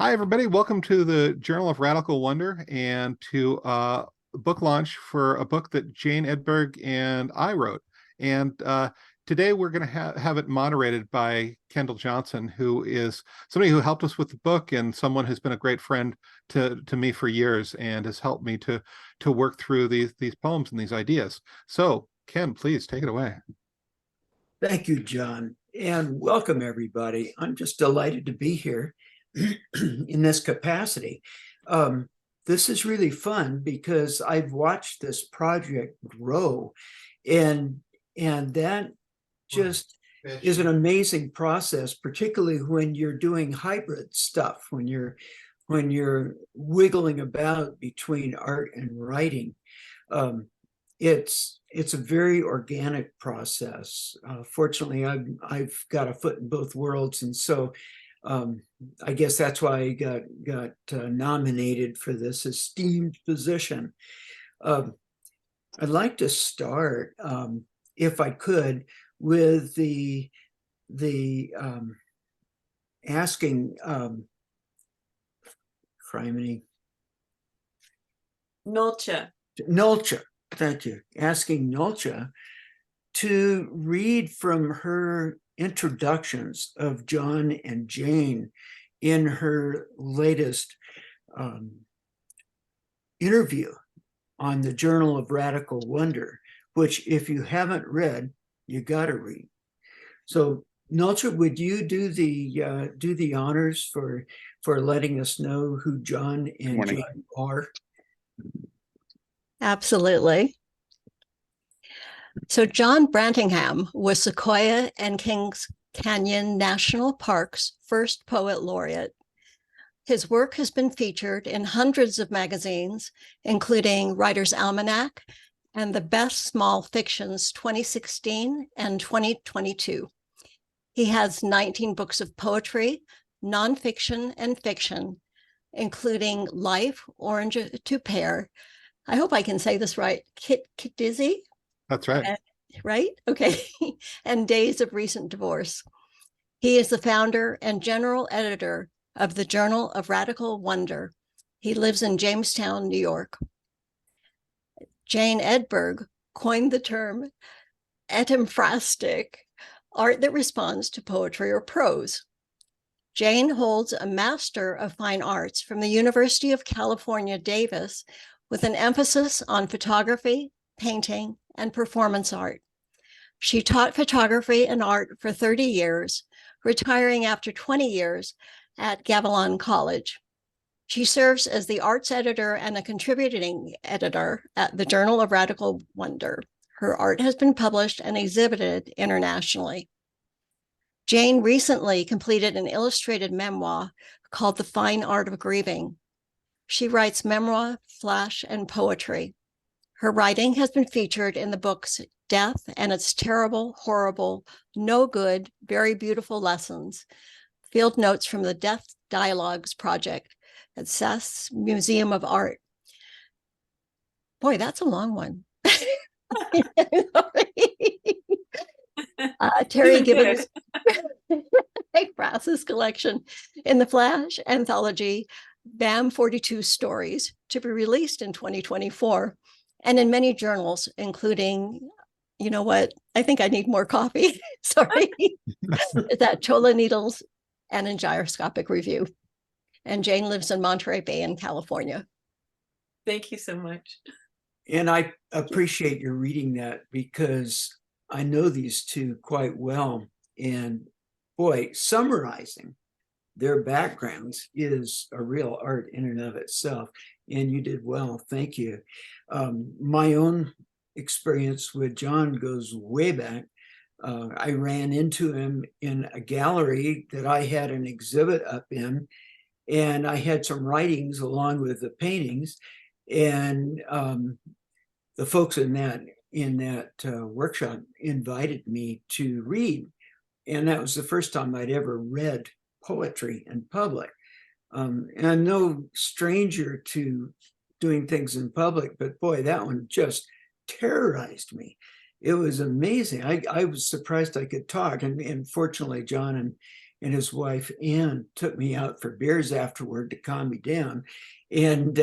Hi, everybody. Welcome to the Journal of Radical Wonder and to book launch for a book that Jane Edberg and I wrote. And today we're going to have it moderated by Kendall Johnson, who is somebody who helped us with the book and someone who's been a great friend to me for years and has helped me to work through these poems and these ideas. So, Ken, please take it away. Thank you, John, and welcome everybody. I'm just delighted to be here in this capacity. This is really fun because I've watched this project grow, and that just is an amazing process, particularly when you're doing hybrid stuff, when you're wiggling about between art and writing. It's a very organic process. Fortunately, I've got a foot in both worlds, and so I guess that's why I got nominated for this esteemed position. I'd like to start, if I could, with the asking criminy Nolcha. Thank you. Asking Nolcha to read from her introductions of John and Jane in her latest interview on the Journal of Radical Wonder, which if you haven't read, you got to read. So Nolcha, would you do the honors for letting us know who John and Jane are? Absolutely. So John Brantingham was Sequoia and Kings Canyon National Park's first poet laureate. His work has been featured in hundreds of magazines, including Writer's Almanac and the Best Small Fictions 2016 and 2022. He has 19 books of poetry, nonfiction, and fiction, including Life, Orange to Pear. I hope I can say this right. Dizzy? That's right. Right? Okay. And Days of Recent Divorce. He is the founder and general editor of the Journal of Radical Wonder. He lives in Jamestown, New York. Jane Edberg coined the term etymphastic, art that responds to poetry or prose. Jane holds a Master of Fine Arts from the University of California, Davis, with an emphasis on photography, painting, and performance art. She taught photography and art for 30 years, retiring after 20 years at Gavilan College. She serves as the arts editor and a contributing editor at the Journal of Radical Wonder. Her art has been published and exhibited internationally. Jane recently completed an illustrated memoir called The Fine Art of Grieving. She writes memoir, flash, and poetry. Her writing has been featured in the books Death and Its Terrible, Horrible, No Good, Very Beautiful Lessons, Field Notes from the Death Dialogues Project at Seth's Museum of Art. Boy, that's a long one. Terry Gibbons' Francis collection in the Flash anthology BAM 42 Stories, to be released in 2024, and in many journals, including, you know what, I think I need more coffee. Sorry. That Chola Needles and in Gyroscopic Review. And Jane lives in Monterey Bay in California. Thank you so much. And I appreciate your reading that because I know these two quite well. And boy, summarizing their backgrounds is a real art in and of itself. And you did well. Thank you. My own experience with John goes way back. I ran into him in a gallery that I had an exhibit up in, and I had some writings along with the paintings. And the folks in that workshop invited me to read. And that was the first time I'd ever read poetry in public. And I'm no stranger to doing things in public, but boy, that one just terrorized me. It was amazing. I was surprised I could talk. And fortunately, John and his wife Ann took me out for beers afterward to calm me down. And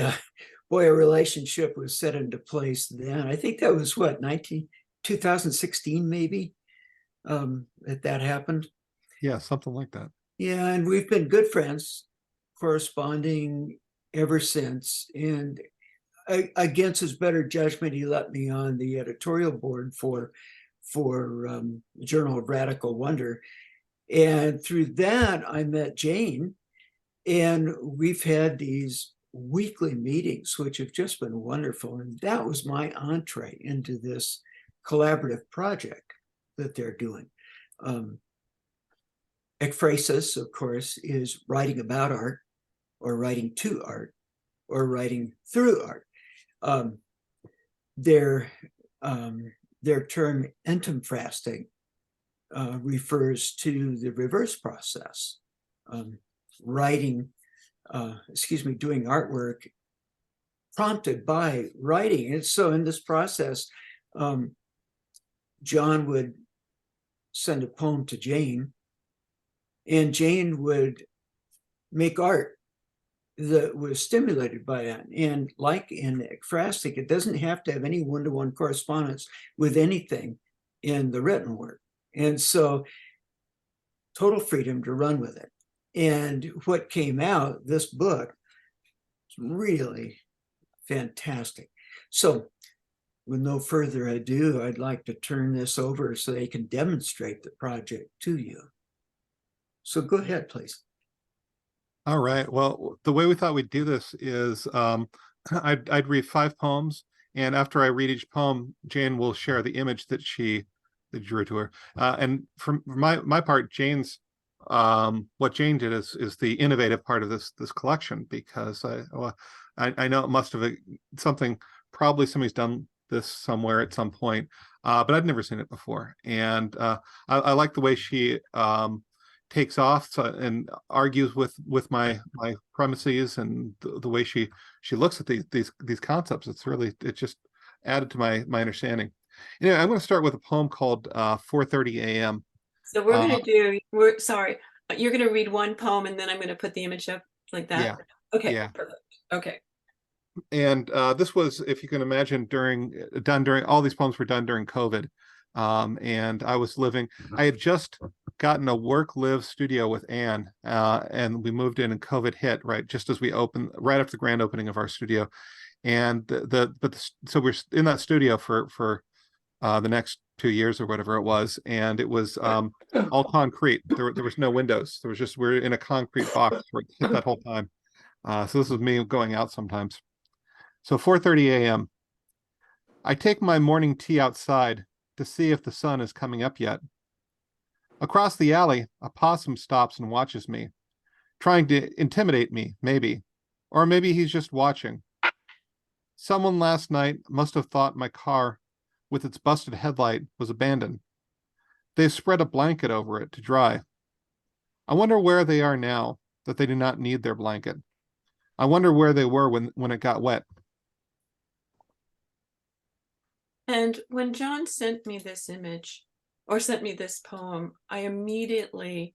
boy, a relationship was set into place then. I think that was what, 2016 maybe, that happened. Yeah, something like that. Yeah, and we've been good friends, corresponding ever since. And against his better judgment, he let me on the editorial board for Journal of Radical Wonder. And through that, I met Jane, and we've had these weekly meetings, which have just been wonderful. And that was my entree into this collaborative project that they're doing. Ekphrasis, of course, is writing about art, or writing to art, or writing through art. Their term entomphrastic refers to the reverse process, doing artwork prompted by writing. And so in this process, John would send a poem to Jane, and Jane would make art that was stimulated by that. And like in ekphrastic, it doesn't have to have any one-to-one correspondence with anything in the written work. And so total freedom to run with it. And what came out, this book, is really fantastic. So with no further ado, I'd like to turn this over so they can demonstrate the project to you. So go ahead, please. All right. Well, the way we thought we'd do this is I'd read 5 poems, and after I read each poem, Jane will share the image that drew to her. And from my part, what Jane did is the innovative part of this collection, because I know it must have probably somebody's done this somewhere at some point, but I'd never seen it before. And I like the way she takes off and argues with my premises, and the way she looks at these concepts. It just added to my understanding. Anyway, I'm going to start with a poem called 4:30 a.m. So we're going to you're going to read one poem and then I'm going to put the image up like that. Yeah. Okay. Yeah. Perfect. Okay. And this was, if you can imagine, done during all these poems were done during COVID. And I had just gotten a work-live studio with Anne, and we moved in and COVID hit right just as we opened, right after the grand opening of our studio. And so we're in that studio for the next 2 years or whatever it was, and it was all concrete. There was no windows. We're in a concrete box for that whole time. So this is me going out sometimes. So 4:30 a.m. I take my morning tea outside to see if the sun is coming up yet. Across the alley, a possum stops and watches me, trying to intimidate me, maybe. Or maybe he's just watching. Someone last night must have thought my car with its busted headlight was abandoned. They've spread a blanket over it to dry. I wonder where they are now that they do not need their blanket. I wonder where they were when it got wet. And when John sent me this image, or sent me this poem, I immediately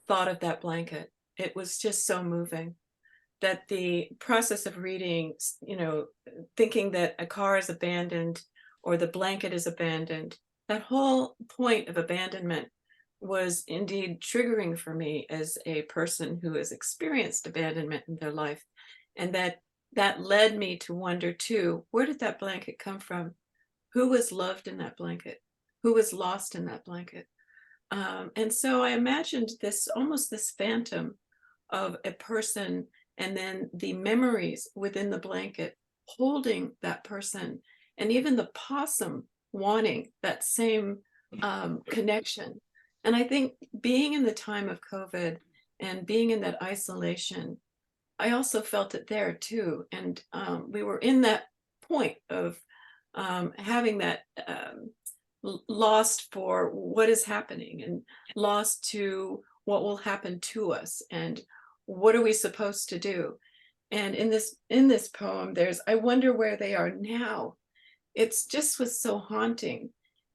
thought of that blanket. It was just so moving that the process of reading, thinking that a car is abandoned or the blanket is abandoned, that whole point of abandonment was indeed triggering for me as a person who has experienced abandonment in their life. And that led me to wonder too, where did that blanket come from? Who was loved in that blanket? Who was lost in that blanket? And so I imagined almost this phantom of a person, and then the memories within the blanket holding that person, and even the possum wanting that same connection. And I think being in the time of COVID and being in that isolation, I also felt it there too. And we were in that point of having that lost for what is happening, and lost to what will happen to us, and what are we supposed to do. And in this poem, there's, I wonder where they are now. It's just was so haunting,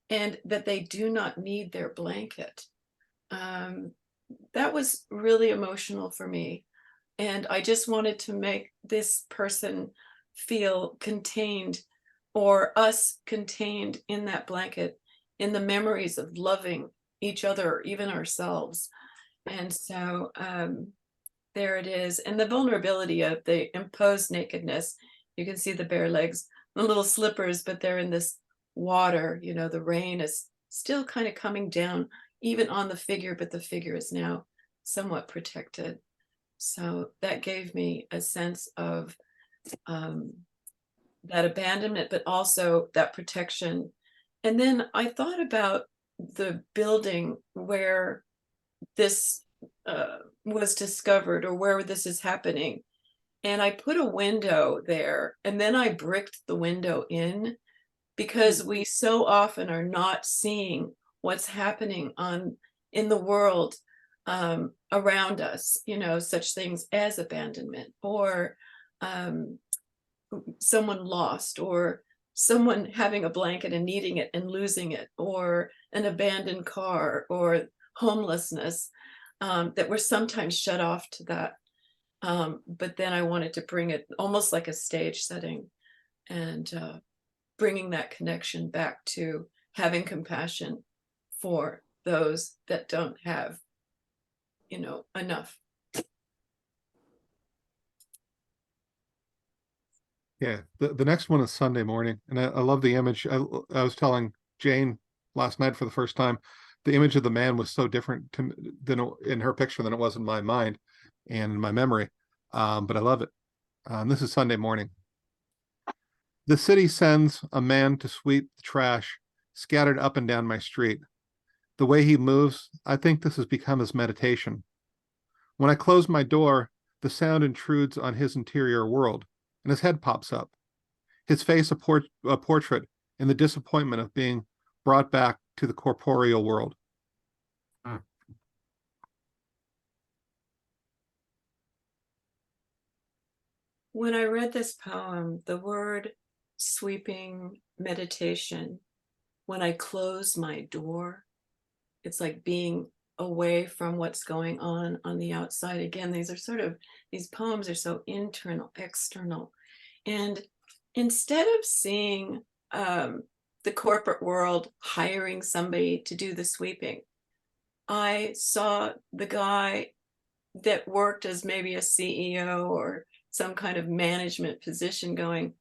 and that they do not need their blanket. that was really emotional for me. And I just wanted to make this person feel contained, or us contained in that blanket, in the memories of loving each other, or even ourselves. And so there it is. And the vulnerability of the imposed nakedness. You can see the bare legs, the little slippers, but they're in this water. You know, the rain is still kind of coming down, even on the figure, but the figure is now somewhat protected. So that gave me a sense of that abandonment, but also that protection. And then I thought about the building where this was discovered, or where this is happening. And I put a window there, and then I bricked the window in, because we so often are not seeing what's happening in the world around us, you know, such things as abandonment, or someone lost, or someone having a blanket and needing it and losing it, or an abandoned car, or homelessness, that we're sometimes shut off to that. But then I wanted to bring it almost like a stage setting, and bringing that connection back to having compassion for those that don't have, you know, enough. Yeah, the next one is Sunday morning, and I love the image. I was telling Jane last night for the first time, the image of the man was so different than in her picture than it was in my mind and in my memory. But I love it. This is Sunday morning. The city sends a man to sweep the trash scattered up and down my street. The way he moves, I think this has become his meditation. When I close my door, the sound intrudes on his interior world, and his head pops up. His face a portrait in the disappointment of being brought back to the corporeal world. When I read this poem, the word sweeping meditation, when I close my door, it's like being away from what's going on the outside. Again, these poems are so internal, external. And instead of seeing the corporate world hiring somebody to do the sweeping, I saw the guy that worked as maybe a CEO or some kind of management position going,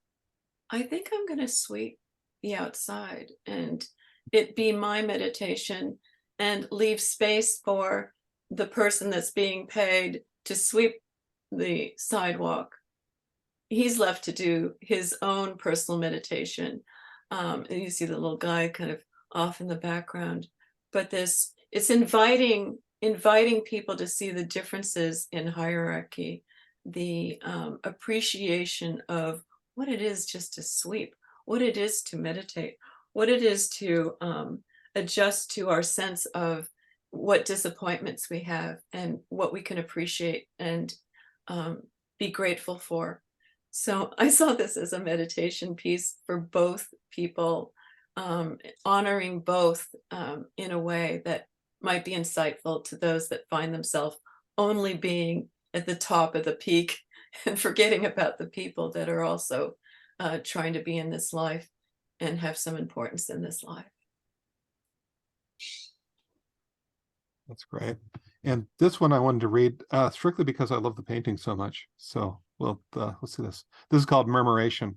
I think I'm going to sweep the outside, and it be my meditation, and leave space for the person that's being paid to sweep the sidewalk. He's left to do his own personal meditation. And you see the little guy kind of off in the background, but it's inviting people to see the differences in hierarchy, the appreciation of what it is just to sweep, what it is to meditate, what it is to adjust to our sense of what disappointments we have, and what we can appreciate and be grateful for. So I saw this as a meditation piece for both people, honoring both in a way that might be insightful to those that find themselves only being at the top of the peak and forgetting about the people that are also trying to be in this life and have some importance in this life. That's great. And this one I wanted to read strictly because I love the painting so much. So let's see this. This is called Murmuration.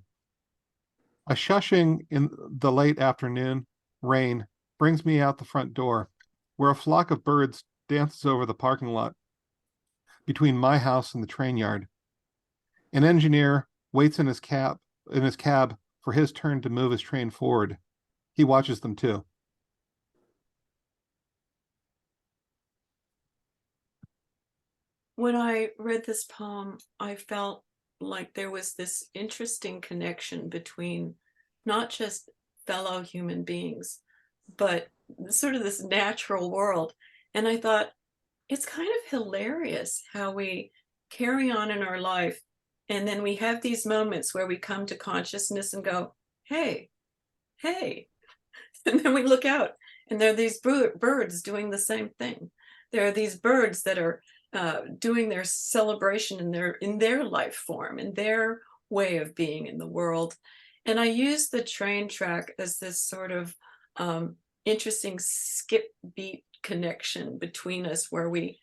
A shushing in the late afternoon rain brings me out the front door, where a flock of birds dances over the parking lot between my house and the train yard. An engineer waits in his cab for his turn to move his train forward. He watches them too. When I read this poem, I felt like there was this interesting connection between not just fellow human beings, but sort of this natural world. And I thought, it's kind of hilarious how we carry on in our life, and then we have these moments where we come to consciousness and go, hey, and then we look out, and there are these birds doing the same thing. There are these birds that are doing their celebration in their life form, in their way of being in the world. And I use the train track as this sort of interesting skip beat connection between us, where we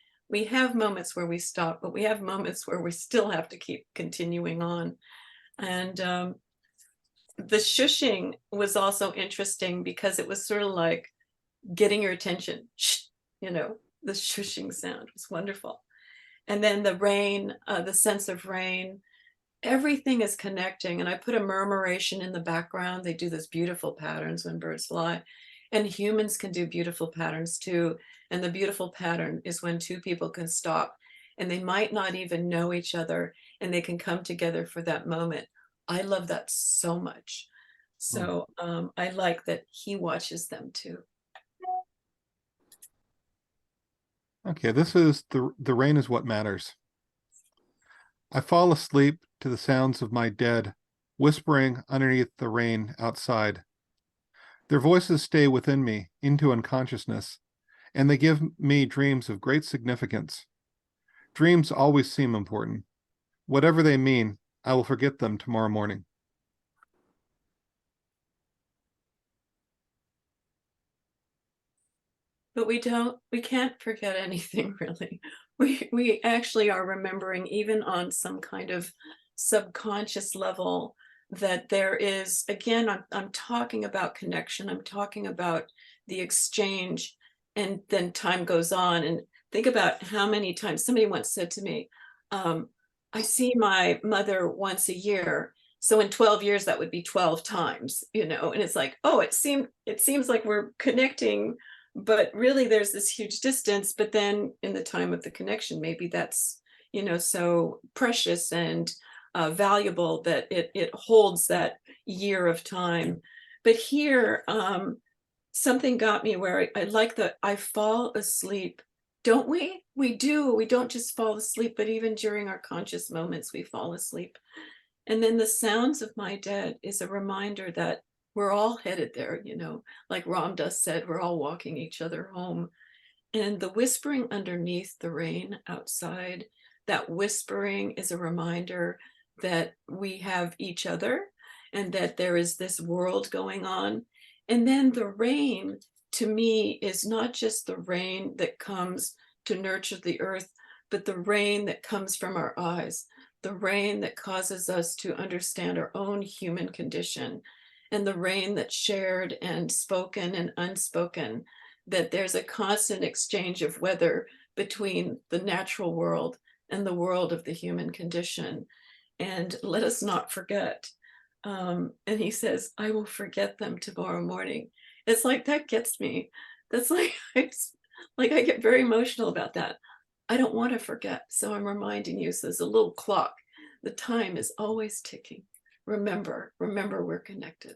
have moments where we stop, but we have moments where we still have to keep continuing on. And the shushing was also interesting because it was sort of like getting your attention. Shh, you know, the shushing sound was wonderful. And then the rain, the sense of rain, everything is connecting. And I put a murmuration in the background. They do those beautiful patterns when birds fly, and humans can do beautiful patterns too. And the beautiful pattern is when two people can stop and they might not even know each other and they can come together for that moment. I love that so much. So I like that he watches them too. Okay, this is the rain is what matters. I fall asleep to the sounds of my dead, whispering underneath the rain outside. Their voices stay within me into unconsciousness, and they give me dreams of great significance. Dreams always seem important. Whatever they mean, I will forget them tomorrow morning. But we can't forget anything really. We actually are remembering, even on some kind of subconscious level, that there is, again, I'm talking about connection. I'm talking about the exchange, and then time goes on. And think about how many times somebody once said to me, I see my mother once a year. So in 12 years, that would be 12 times, you know, and it's like, oh, it seems like we're connecting, but really there's this huge distance. But then in the time of the connection, maybe that's, you know, so precious and valuable that it holds that year of time. But here, something got me where I like that I fall asleep. Don't we? We do. We don't just fall asleep, but even during our conscious moments, we fall asleep. And then the sounds of my dead is a reminder that we're all headed there, you know, like Ram Dass said, we're all walking each other home. And the whispering underneath the rain outside, that whispering is a reminder that we have each other and that there is this world going on. And then the rain, to me, is not just the rain that comes to nurture the earth, but the rain that comes from our eyes, the rain that causes us to understand our own human condition, and the rain that's shared and spoken and unspoken, that there's a constant exchange of weather between the natural world and the world of the human condition. And let us not forget. And he says, I will forget them tomorrow morning. It's like, that gets me. That's like, I get very emotional about that. I don't want to forget. So I'm reminding you, so there's a little clock. The time is always ticking. Remember, we're connected.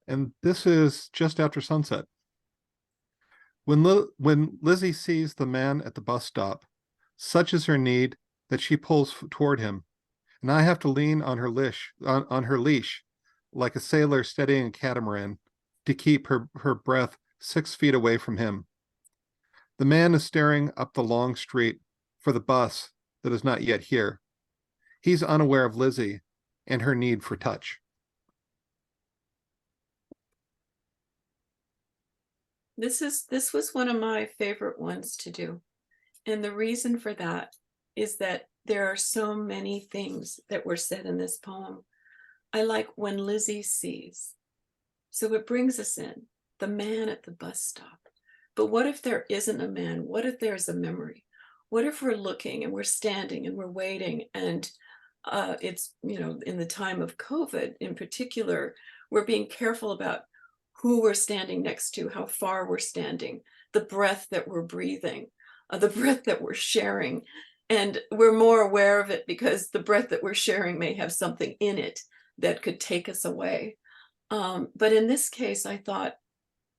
And this is just after sunset. When Lizzie sees the man at the bus stop, such is her need that she pulls toward him, and I have to lean on her leash, like a sailor steadying a catamaran, to keep her breath 6 feet away from him. The man is staring up the long street for the bus that is not yet here. He's unaware of Lizzie and her need for touch. This was one of my favorite ones to do. And the reason for that is that there are so many things that were said in this poem. I like when Lizzie sees. So it brings us in, the man at the bus stop. But what if there isn't a man? What if there's a memory? What if we're looking and we're standing and we're waiting, and it's, you know, in the time of COVID in particular, we're being careful about who we're standing next to, how far we're standing, the breath that we're breathing, the breath that we're sharing. And we're more aware of it because the breath that we're sharing may have something in it that could take us away. But in this case, I thought,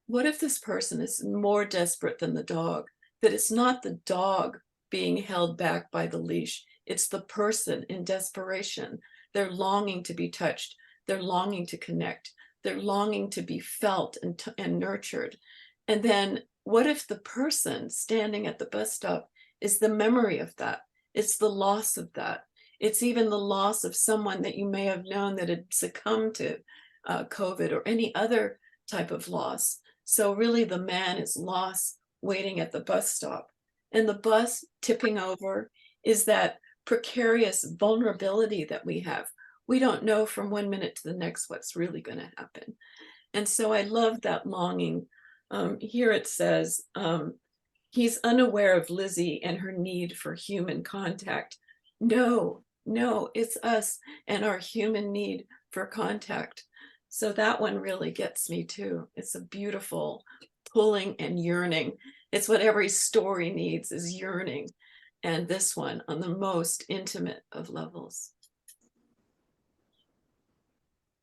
what if this person is more desperate than the dog? That it's not the dog being held back by the leash, it's the person in desperation. They're longing to be touched. They're longing to connect. They're longing to be felt and nurtured. And then what if the person standing at the bus stop is the memory of that? It's the loss of that. It's even the loss of someone that you may have known that had succumbed to COVID or any other type of loss. So really the man is lost waiting at the bus stop. And the bus tipping over is that precarious vulnerability that we have. We don't know from one minute to the next what's really going to happen. And so I love that longing. Here it says, he's unaware of Lizzie and her need for human contact. No, it's us and our human need for contact. So that one really gets me too. It's a beautiful pulling and yearning. It's what every story needs, is yearning. And this one on the most intimate of levels.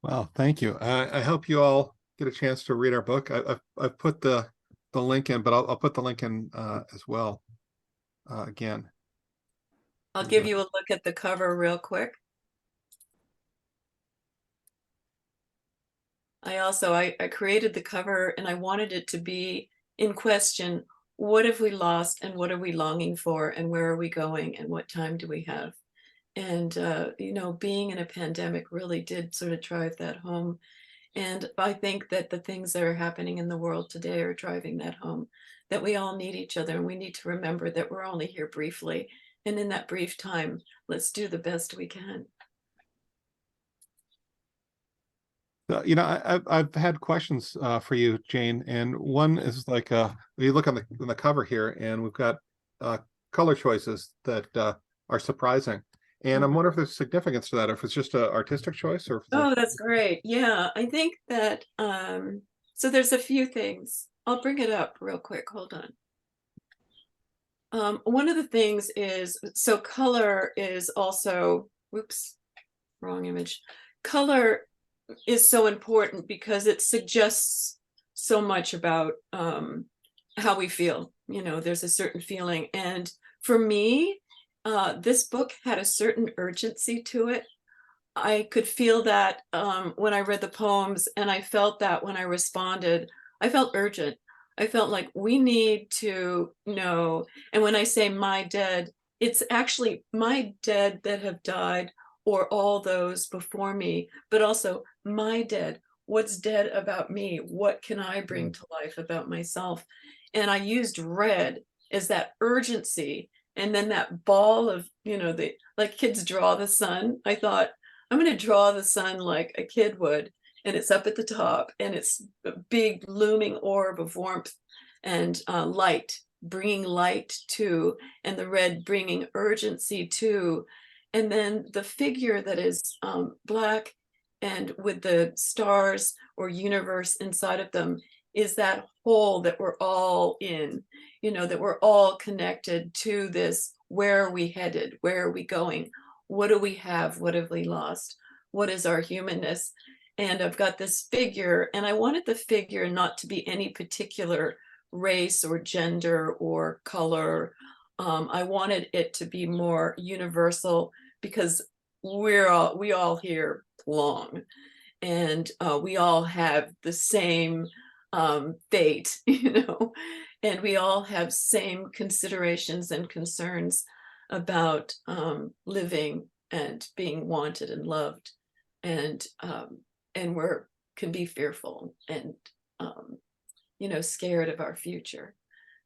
Wow, thank you. I hope you all get a chance to read our book. I've put the link in, but I'll put the link in as well again. I'll give you a look at the cover real quick. I created the cover and I wanted it to be in question. What have we lost and what are we longing for and where are we going and what time do we have? And, you know, being in a pandemic really did sort of drive that home. And I think that the things that are happening in the world today are driving that home, that we all need each other and we need to remember that we're only here briefly. And in that brief time, let's do the best we can. You know, I've had questions for you, Jane, and one is like you look on the cover here, and we've got color choices that are surprising, and I'm wondering if there's significance to that, or if it's just an artistic choice, or if Oh, that's great. Yeah, I think that so there's a few things. I'll bring it up real quick. Hold on. One of the things is, so color is also, whoops, wrong image. Color is so important because it suggests so much about how we feel. You know, there's a certain feeling. And for me, this book had a certain urgency to it. I could feel that when I read the poems, and I felt that when I responded. I felt urgent. I felt like we need to know. And when I say my dead, it's actually my dead that have died, or all those before me, but also my dead. What's dead about me? What can I bring to life about myself? And I used red as that urgency. And then that ball of, you know, like kids draw the sun. I thought, I'm going to draw the sun like a kid would. And it's up at the top, and it's a big looming orb of warmth and light, bringing light to, and the red bringing urgency to. And then the figure that is black and with the stars or universe inside of them is that whole that we're all in, you know, that we're all connected to this. Where are we headed? Where are we going? What do we have? What have we lost? What is our humanness? And I've got this figure, and I wanted the figure not to be any particular race or gender or color. I wanted it to be more universal, because we all here belong, and we all have the same fate, you know, and we all have same considerations and concerns about living and being wanted and loved, and we're can be fearful and you know, scared of our future.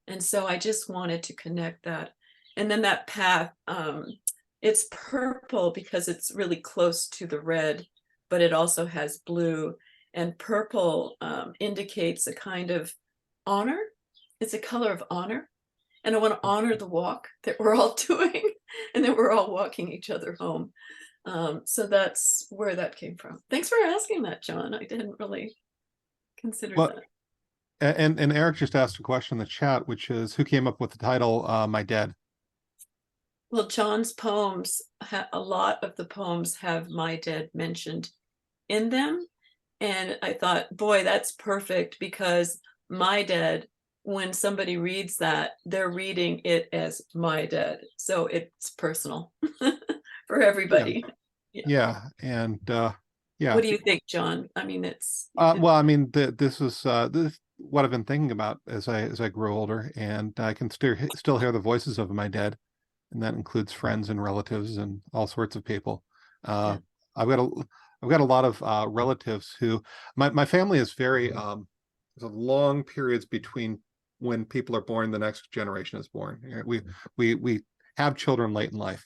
And so I just wanted to connect that. And then that path, it's purple because it's really close to the red, but it also has blue, and purple indicates a kind of honor. It's a color of honor. And I want to honor the walk that we're all doing, and that we're all walking each other home. So that's where that came from. Thanks for asking that, John. I didn't really consider that. And Eric just asked a question in the chat, which is, who came up with the title My Dead? Well, John's poems, a lot of the poems have my dead mentioned in them. And I thought, boy, that's perfect, because my dead, when somebody reads that, they're reading it as my dead. So it's personal for everybody. Yeah. And yeah. What do you think, John? I mean, it's well, I mean, this is what I've been thinking about as I grow older, and I can still hear the voices of my dead, and that includes friends and relatives and all sorts of people. Yeah. I've got a lot of relatives who my family is very there's a long periods between when people are born, the next generation is born. We have children late in life,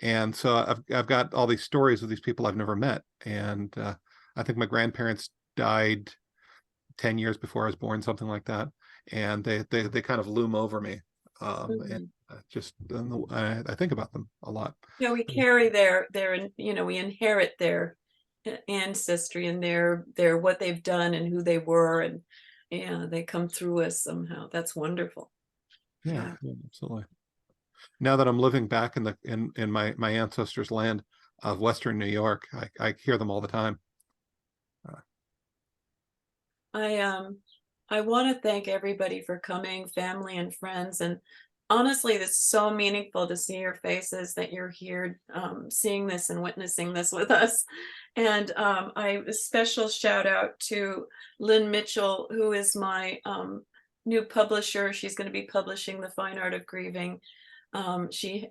and so I've got all these stories of these people I've never met, and I think my grandparents died 10 years before I was born, something like that, and they kind of loom over me, and just I think about them a lot. Yeah, we carry their we inherit their ancestry and their what they've done and who they were, and yeah, they come through us somehow. That's wonderful. Yeah, absolutely. Now that I'm living back in my ancestors' land of Western New York, I hear them all the time. I want to thank everybody for coming, family and friends, and honestly, it's so meaningful to see your faces that you're here, seeing this and witnessing this with us. And a special shout out to Lynn Mitchell, who is my new publisher. She's going to be publishing The Fine Art of Grieving. She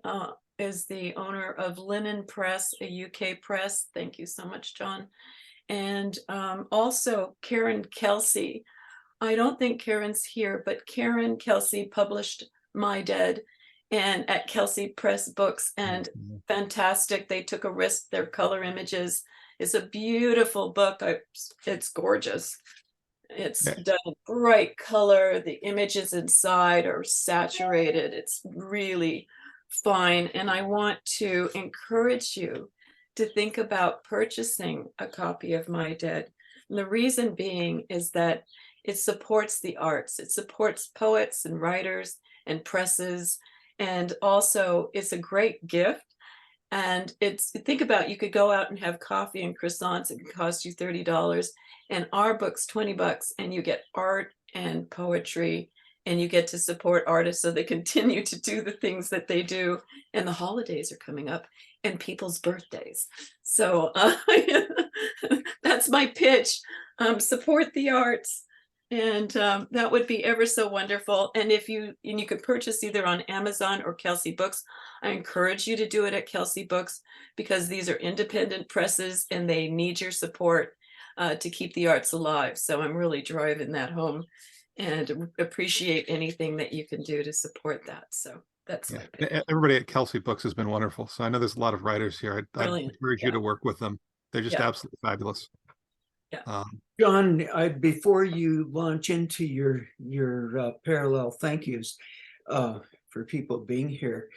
is the owner of Linen Press, a UK press. Thank you so much, John. And also Karen Kelsey. I don't think Karen's here, but Karen Kelsey published My Dead and at Kelsey Press Books, and fantastic. They took a risk. Their color images. It's a beautiful book. It's gorgeous. It's done bright color. The images inside are saturated. It's really fine. And I want to encourage you to think about purchasing a copy of My Dead. And the reason being is that it supports the arts. It supports poets and writers and presses. And also it's a great gift. And think about, you could go out and have coffee and croissants. It could cost you $30. And our book's $20, and you get art and poetry, and you get to support artists so they continue to do the things that they do. And the holidays are coming up and people's birthdays. So that's my pitch. Support the arts. And that would be ever so wonderful. And you could purchase either on Amazon or Kelsey Books. I encourage you to do it at Kelsey Books, because these are independent presses and they need your support to keep the arts alive. So I'm really driving that home and appreciate anything that you can do to support that. So that's my pitch. Everybody at Kelsey Books has been wonderful. So I know there's a lot of writers here. I'd encourage you to work with them. They're just absolutely fabulous. Yeah. John, before you launch into your parallel thank yous for people being here,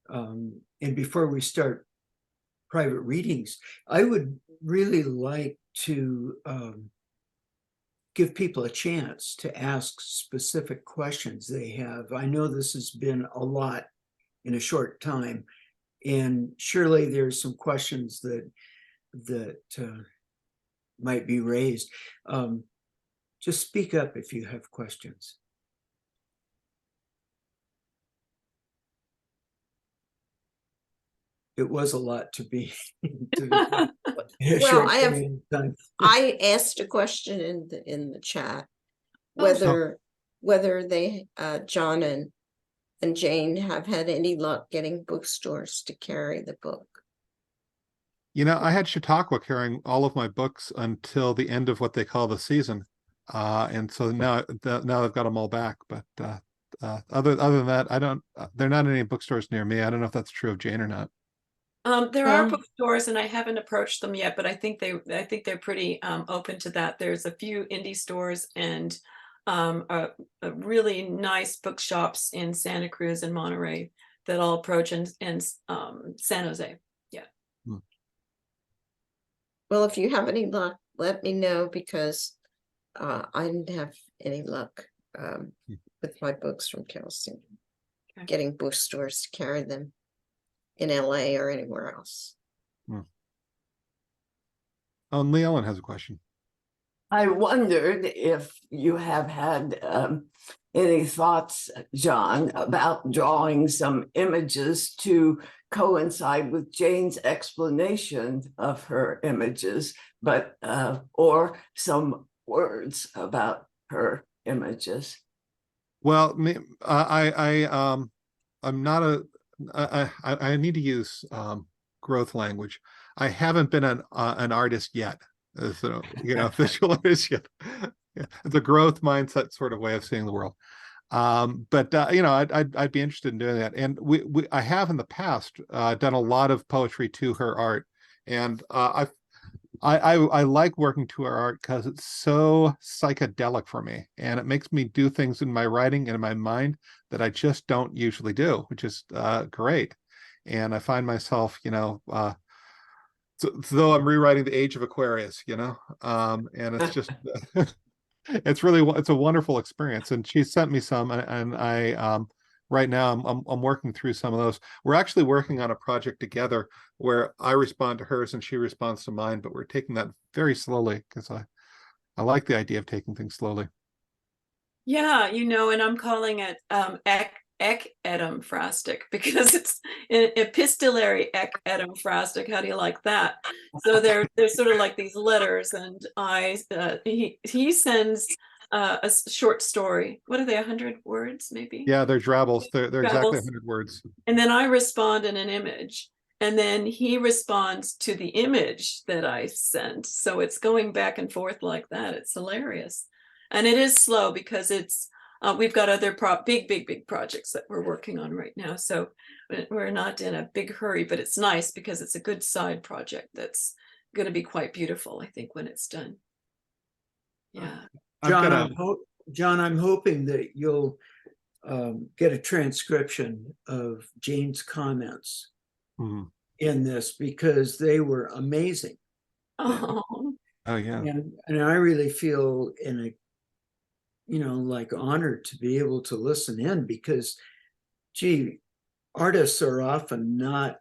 and before we start private readings, I would really like to give people a chance to ask specific questions they have. I know this has been a lot in a short time, and surely there's some questions that might be raised. Just speak up if you have questions. It was a lot to be. Well, I asked a question in the chat whether they John and Jane have had any luck getting bookstores to carry the book. You know, I had Chautauqua carrying all of my books until the end of what they call the season, and so now they've got them all back. But other than that, I don't. They're not any bookstores near me. I don't know if that's true of Jane or not. There are bookstores, and I haven't approached them yet, but I think they're pretty open to that. There's a few indie stores and a really nice bookshops in Santa Cruz and Monterey that I'll approach, and San Jose. Yeah. Well, if you have any luck, let me know, because I didn't have any luck with my books from Kelsey, getting bookstores to carry them in LA or anywhere else. Oh, and Lee Ellen has a question. I wondered if you have had any thoughts, John, about drawing some images to coincide with Jane's explanation of her images, but or some words about her images? Well, I'm not I need to use growth language. I haven't been an artist yet, so visual artist yet. Yeah, it's a growth mindset sort of way of seeing the world. But I'd be interested in doing that, and I have in the past done a lot of poetry to her art, and I like working to her art because it's so psychedelic for me, and it makes me do things in my writing and in my mind that I just don't usually do, which is great. And I find myself, though I'm rewriting the Age of Aquarius, and it's just it's a wonderful experience. And she sent me some, and I right now I'm working through some of those. We're actually working on a project together where I respond to hers and she responds to mine, but we're taking that very slowly because I like the idea of taking things slowly. Yeah, and I'm calling it ek edem phrastic because it's epistolary ek edem phrastic. How do you like that? So they're sort of like these letters, and he sends a short story. What are they? 100 words, maybe? Yeah, they're drabbles. They're exactly Drabbles. 100 words. And then I respond in an image, and then he responds to the image that I sent. So it's going back and forth like that. It's hilarious. And it is slow because it's we've got other big projects that we're working on right now. So we're not in a big hurry, but it's nice because it's a good side project that's going to be quite beautiful, I think, when it's done. Yeah. John, I'm hoping that you'll get a transcription of Jane's comments in this because they were amazing. Oh yeah. And I really feel like honored to be able to listen in because, artists are often not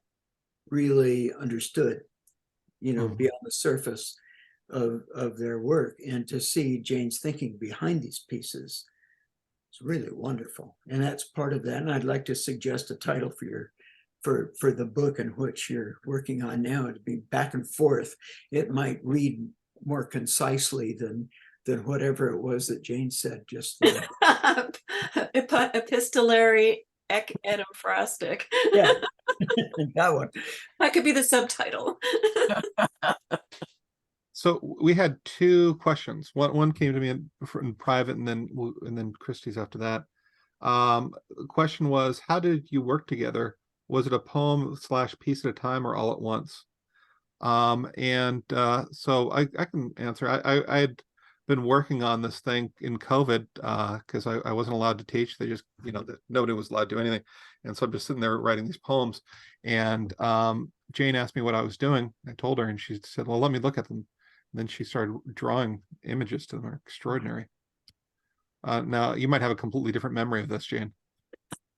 really understood, beyond the surface of their work, and to see Jane's thinking behind these pieces is really wonderful. And that's part of that. And I'd like to suggest a title for the book in which you're working on now. It'd be Back and Forth. It might read more concisely than whatever it was that Jane said just then. Epistolary ek edem phrastic. Yeah, that one. That could be the subtitle. So we had two questions. One came to me in private, and then Christie's after that. The question was, how did you work together? Was it a poem / piece at a time or all at once? So I can answer. I had been working on this thing in COVID because I wasn't allowed to teach. They just, nobody was allowed to do anything. And so I'm just sitting there writing these poems. And Jane asked me what I was doing. I told her, and she said, well, let me look at them. And then she started drawing images to them. They're extraordinary. Now, you might have a completely different memory of this, Jane.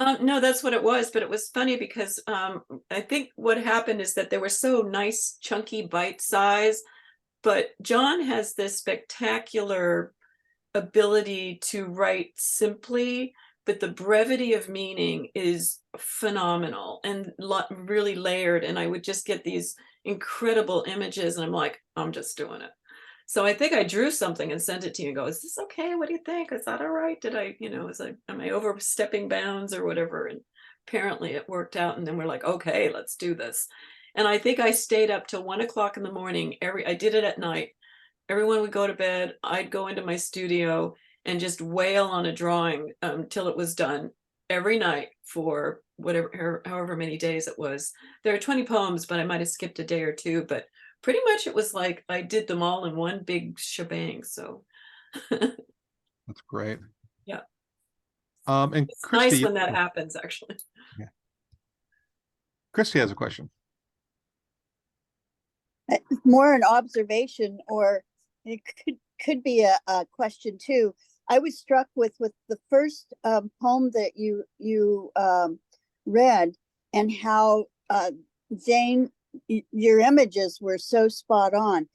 No, that's what it was. But it was funny because I think what happened is that they were so nice, chunky, bite size. But John has this spectacular ability to write simply, but the brevity of meaning is phenomenal and really layered. And I would just get these incredible images, and I'm like, I'm just doing it. So I think I drew something and sent it to you and go, is this okay? What do you think? Is that all right? Did I, am I overstepping bounds or whatever? And apparently it worked out. And then we're like, okay, let's do this. And I think I stayed up till 1 o'clock in the morning. I did it at night. Everyone would go to bed. I'd go into my studio and just wail on a drawing till it was done every night for however many days it was. There are 20 poems, but I might have skipped a day or two, but pretty much it was like I did them all in one big shebang. So that's great. Yeah. And it's Christy, nice when that happens, actually. Yeah. Christy has a question. More an observation, or it could be a question too. I was struck with the first poem that you read, and how Jane, your images were so spot on,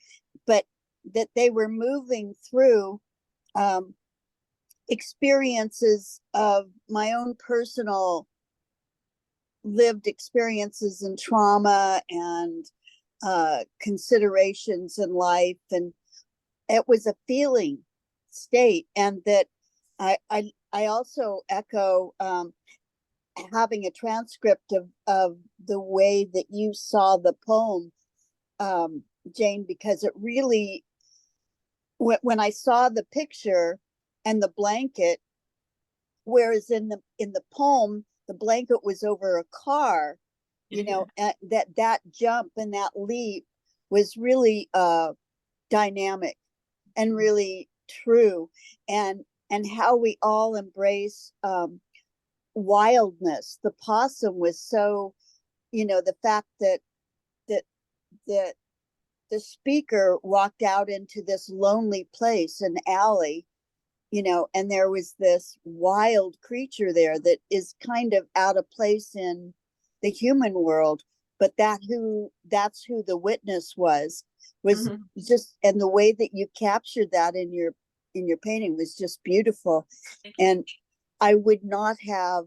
but that they were moving through experiences of my own personal lived experiences and trauma and considerations in life, and it was a feeling state, and that I also echo having a transcript of the way that you saw the poem, Jane, because it really, when I saw the picture and the blanket, whereas in the poem the blanket was over a car, you know, that jump and that leap was really dynamic and really true, and how we all embrace wildness. The possum was so, you know, the fact that that that the speaker walked out into this lonely place, an alley, you know, and there was this wild creature there that is kind of out of place in the human world, but that's who the witness was just, and the way that you captured that in your painting was just beautiful. And I would not have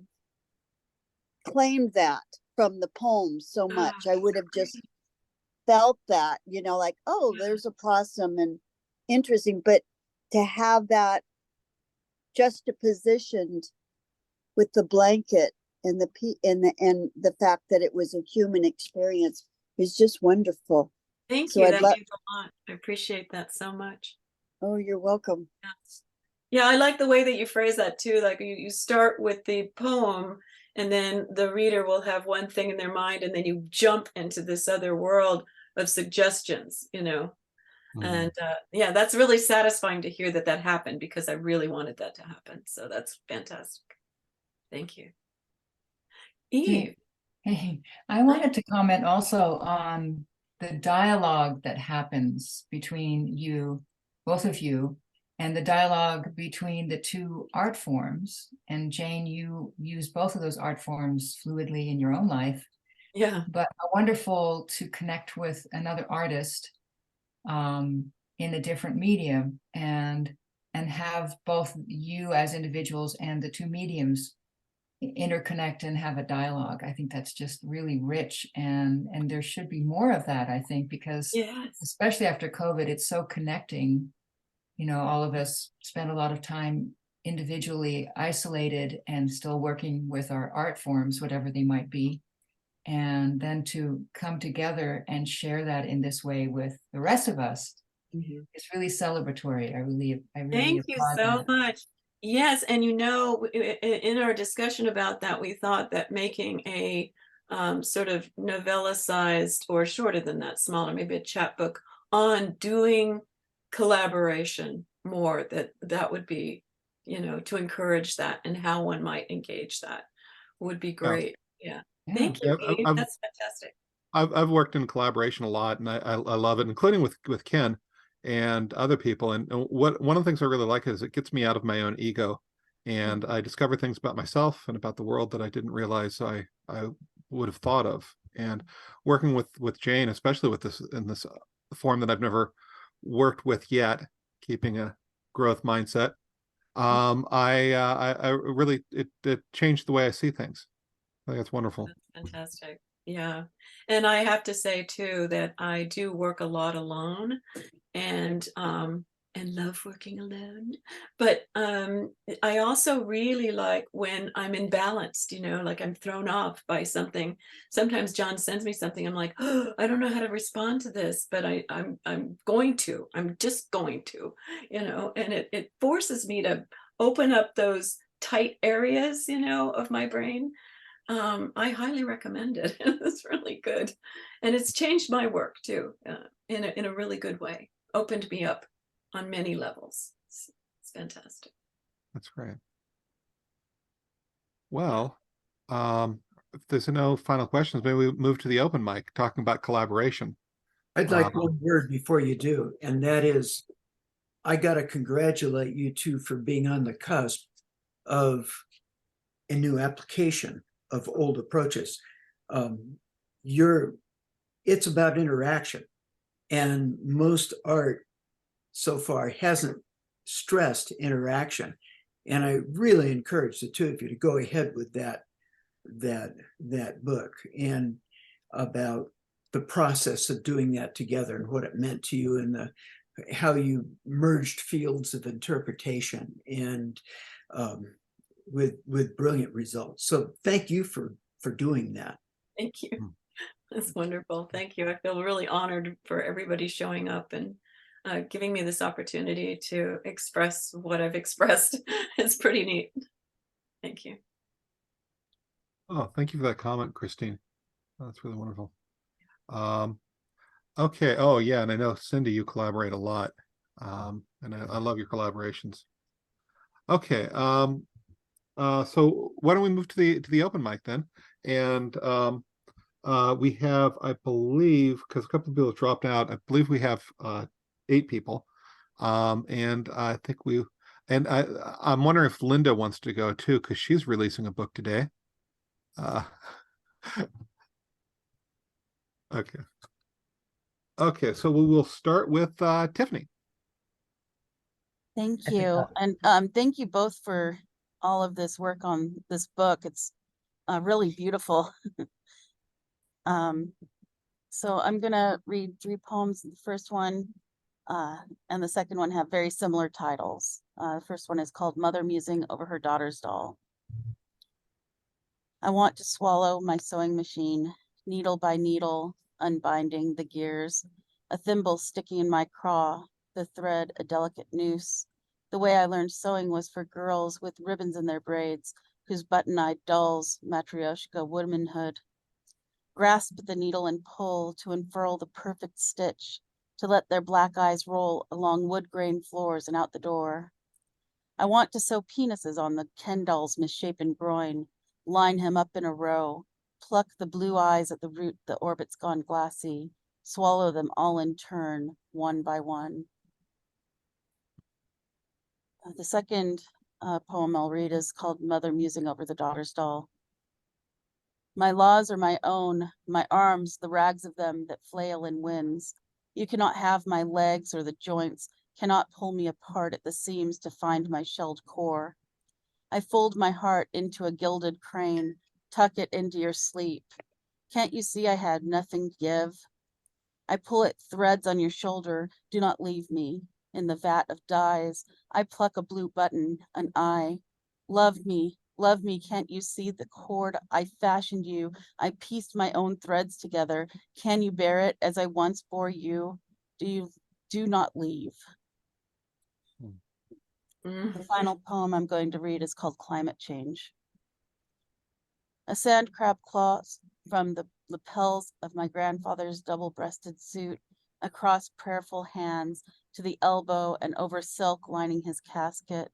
claimed that from the poem so much. I would have just felt that, you know, like, oh, there's a possum and interesting, but to have that juxtapositioned with the blanket and the fact that it was a human experience is just wonderful. Thank So you. I'd That love. means a lot. I appreciate that so much. Oh, you're welcome. Yes. Yeah, I like the way that you phrase that too. Like you start with the poem, and then the reader will have one thing in their mind, and then you jump into this other world of suggestions, you know. And yeah, that's really satisfying to hear that that happened, because I really wanted that to happen. So that's fantastic. Thank you. Eve. Hey, I wanted to comment also on the dialogue that happens between you, both of you, and the dialogue between the two art forms. And Jane, you use both of those art forms fluidly in your own life. Yeah. But wonderful to connect with another artist in a different medium, and have both you as individuals and the two mediums interconnect and have a dialogue. I think that's just really rich, and there should be more of that, I think, because especially after COVID, it's so connecting. You know, all of us spend a lot of time individually isolated and still working with our art forms, whatever they might be. And then to come together and share that in this way with the rest of us, it's really celebratory. I really Thank you so much. Yes, and you know, in our discussion about that, we thought that making a sort of novella-sized, or shorter than that, smaller, maybe a chapbook on doing collaboration more, that would be, you know, to encourage that, and how one might engage that would be great. Yeah. Thank you, Eve. That's fantastic. I've worked in collaboration a lot, and I love it, including with Ken and other people. And one of the things I really like is it gets me out of my own ego, and I discover things about myself and about the world that I didn't realize I would have thought of. And working with Jane, especially with this in this form that I've never worked with yet, keeping a growth mindset, I really it changed the way I see things. I think that's wonderful. That's fantastic. Yeah. And I have to say too that I do work a lot alone, and love working alone. But I also really like when I'm imbalanced, you know, like I'm thrown off by something. Sometimes John sends me something, I'm like, oh, I don't know how to respond to this, but I'm just going to, you know, and it forces me to open up those tight areas, you know, of my brain. I highly recommend it. It's really good, and it's changed my work too, in a really good way. Opened me up on many levels. It's fantastic. That's great. Well, if there's no final questions, maybe we move to the open mic, talking about collaboration. I'd like one word before you do, and that is, I got to congratulate you two for being on the cusp of a new application of old approaches. It's about interaction, and most art so far hasn't stressed interaction. And I really encourage the two of you to go ahead with that book, and about the process of doing that together, and what it meant to you, and how you merged fields of interpretation, and with brilliant results. So thank you for doing that. Thank you. That's wonderful. Thank you. I feel really honored for everybody showing up and giving me this opportunity to express what I've expressed. It's pretty neat. Thank you. Oh, thank you for that comment, Christine. That's really wonderful. Okay. Oh, yeah. And I know, Cindy, you collaborate a lot. And I love your collaborations. Okay. So why don't we move to the open mic then? And we have, I believe, because a couple of people have dropped out, I believe we have 8 people. And I think I'm wondering if Linda wants to go too, because she's releasing a book today. Okay. Okay, so we will start with Tiffany. Thank you. And thank you both for all of this work on this book. It's really beautiful. So I'm gonna read 3 poems. The first one and the second one have very similar titles. The first one is called Mother Musing Over Her Daughter's Doll. I want to swallow my sewing machine, needle by needle, unbinding the gears, a thimble sticking in my craw, the thread a delicate noose. The way I learned sewing was for girls with ribbons in their braids, whose button-eyed dolls, matryoshka womanhood. Grasp the needle and pull to unfurl the perfect stitch, to let their black eyes roll along wood grain floors and out the door. I want to sew penises on the Ken doll's misshapen groin, line him up in a row, pluck the blue eyes at the root, the orbit's gone glassy, swallow them all in turn, one by one. The second poem I'll read is called Mother Musing Over the Daughter's Doll. My laws are my own, my arms, the rags of them that flail in winds. You cannot have my legs or the joints, cannot pull me apart at the seams to find my shelled core. I fold my heart into a gilded crane, tuck it into your sleep. Can't you see I had nothing to give? I pull at threads on your shoulder, do not leave me. In the vat of dyes, I pluck a blue button, an eye. Love me, can't you see the cord I fashioned you? I pieced my own threads together. Can you bear it as I once bore you? Do not leave. The final poem I'm going to read is called Climate Change. A sand crab claws from the lapels of my grandfather's double-breasted suit across prayerful hands to the elbow and over silk lining his casket.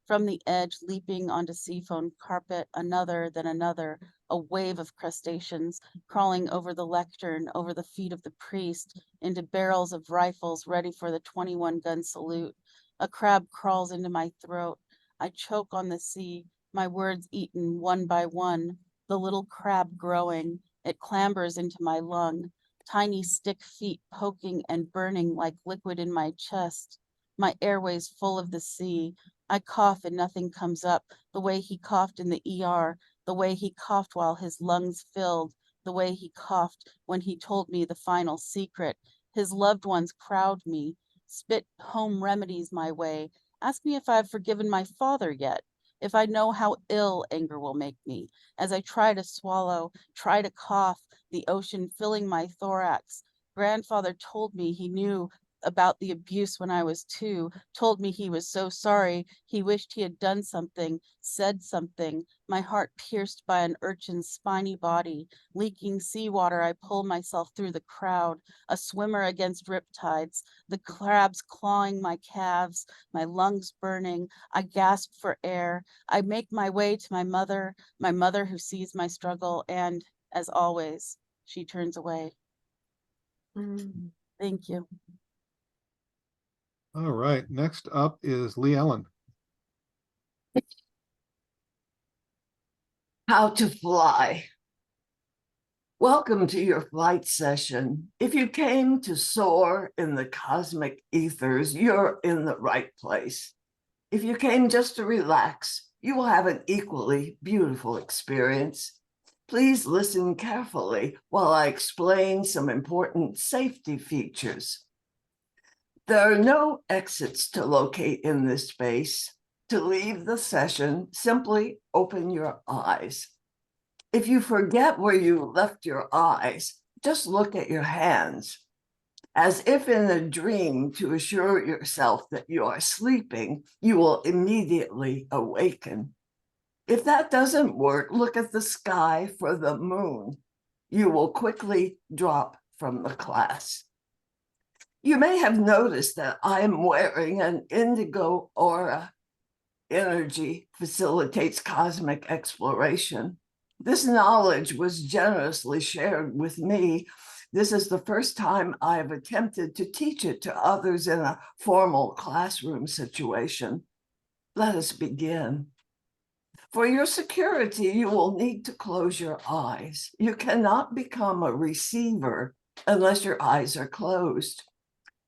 From the edge leaping onto seafoam carpet, another, then another, a wave of crustaceans crawling over the lectern, over the feet of the priest, into barrels of rifles ready for the 21-gun salute. A crab crawls into my throat. I choke on the sea, my words eaten one by one. The little crab growing, it clambers into my lung. Tiny stick feet poking and burning like liquid in my chest. My airways full of the sea. I cough and nothing comes up, the way he coughed in the ER, the way he coughed while his lungs filled, the way he coughed when he told me the final secret. His loved ones crowd me, spit home remedies my way, ask me if I've forgiven my father yet, if I know how ill anger will make me, as I try to swallow, try to cough, the ocean filling my thorax. Grandfather told me he knew about the abuse when I was 2, told me he was so sorry, he wished he had done something, said something. My heart pierced by an urchin's spiny body, leaking seawater, I pull myself through the crowd, a swimmer against riptides, the crabs clawing my calves, my lungs burning, I gasp for air. I make my way to my mother who sees my struggle, and as always, she turns away. Thank you. All right, next up is Lee Ellen. How to fly. Welcome to your flight session. If you came to soar in the cosmic ethers, you're in the right place. If you came just to relax, you will have an equally beautiful experience. Please listen carefully while I explain some important safety features. There are no exits to locate in this space. To leave the session, simply open your eyes. If you forget where you left your eyes, just look at your hands, as if in a dream, to assure yourself that you are sleeping. You will immediately awaken. If that doesn't work, look at the sky for the moon. You will quickly drop from the class. You may have noticed that I am wearing an indigo aura. Energy facilitates cosmic exploration. This knowledge was generously shared with me. This is the first time I have attempted to teach it to others in a formal classroom situation. Let us begin. For your security, you will need to close your eyes. You cannot become a receiver unless your eyes are closed.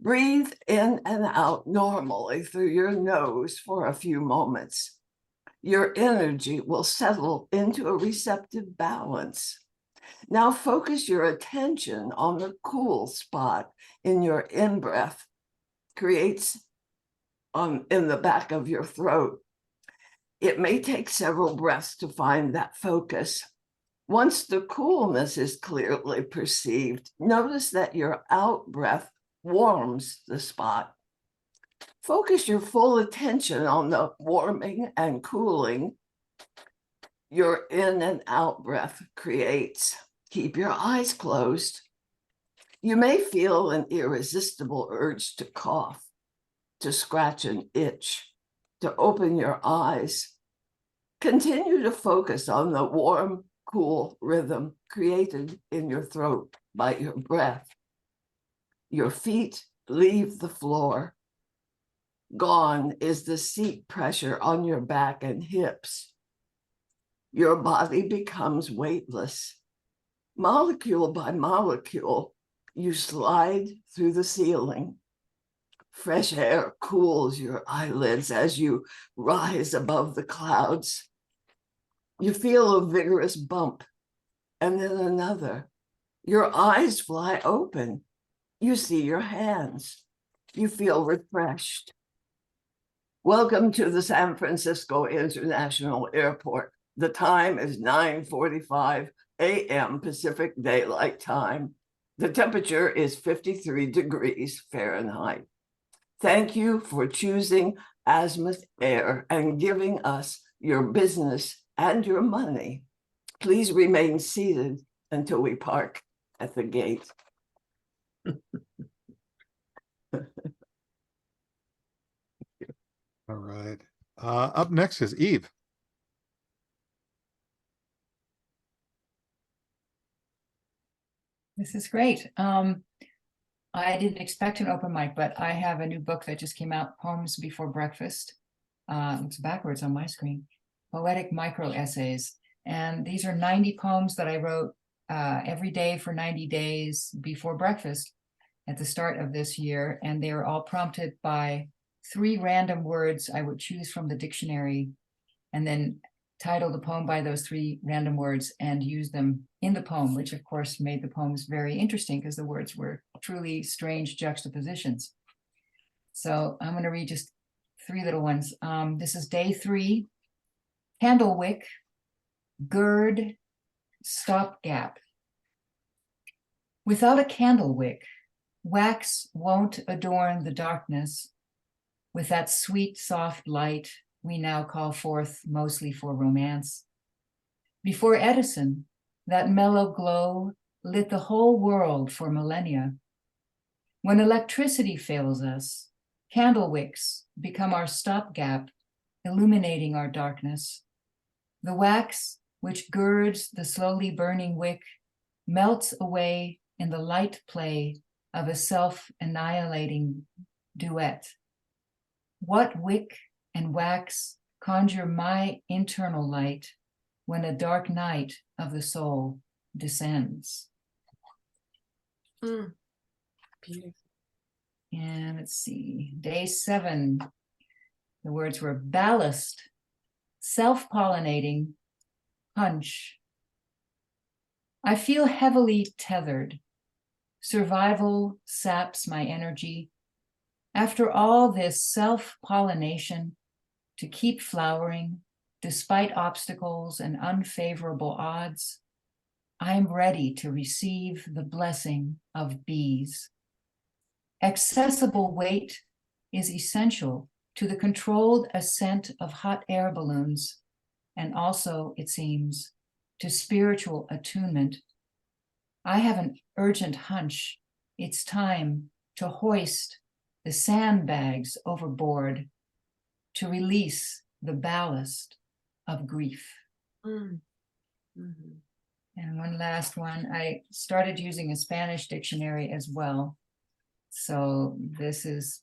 Breathe in and out normally through your nose for a few moments. Your energy will settle into a receptive balance. Now focus your attention on the cool spot in your in-breath, creates in the back of your throat. It may take several breaths to find that focus. Once the coolness is clearly perceived, notice that your out-breath warms the spot. Focus your full attention on the warming and cooling your in and out breath creates. Keep your eyes closed. You may feel an irresistible urge to cough, to scratch an itch, to open your eyes. Continue to focus on the warm, cool rhythm created in your throat by your breath. Your feet leave the floor. Gone is the seat pressure on your back and hips. Your body becomes weightless. Molecule by molecule, you slide through the ceiling. Fresh air cools your eyelids as you rise above the clouds. You feel a vigorous bump, and then another. Your eyes fly open. You see your hands. You feel refreshed. Welcome to the San Francisco International Airport. The time is 9:45 a.m. Pacific Daylight Time. The temperature is 53 degrees Fahrenheit. Thank you for choosing Azimuth Air and giving us your business and your money. Please remain seated until we park at the gate. All right. Up next is Eve. This is great. I didn't expect an open mic, but I have a new book that just came out, Poems Before Breakfast. It's backwards on my screen. Poetic micro essays. And these are 90 poems that I wrote every day for 90 days before breakfast at the start of this year. And they are all prompted by 3 random words I would choose from the dictionary and then title the poem by those 3 random words and use them in the poem, which of course made the poems very interesting because the words were truly strange juxtapositions. So I'm going to read just 3 little ones. This is day 3. Candlewick, gird, stopgap. Without a candlewick, wax won't adorn the darkness with that sweet, soft light we now call forth mostly for romance. Before Edison, that mellow glow lit the whole world for millennia. When electricity fails us, candlewicks become our stopgap, illuminating our darkness. The wax which girds the slowly burning wick melts away in the light play of a self-annihilating duet. What wick and wax conjure my internal light when a dark night of the soul descends. Beautiful. And let's see, day 7, the words were ballast, self-pollinating, punch. I feel heavily tethered. Survival saps my energy. After all this self-pollination, to keep flowering despite obstacles and unfavorable odds. I am ready to receive the blessing of bees. Accessible weight is essential to the controlled ascent of hot air balloons, and also, it seems, to spiritual attunement. I have an urgent hunch it's time to hoist the sandbags overboard, to release the ballast of grief. Mm. Mhm. And one last one, I started using a Spanish dictionary as well. So this is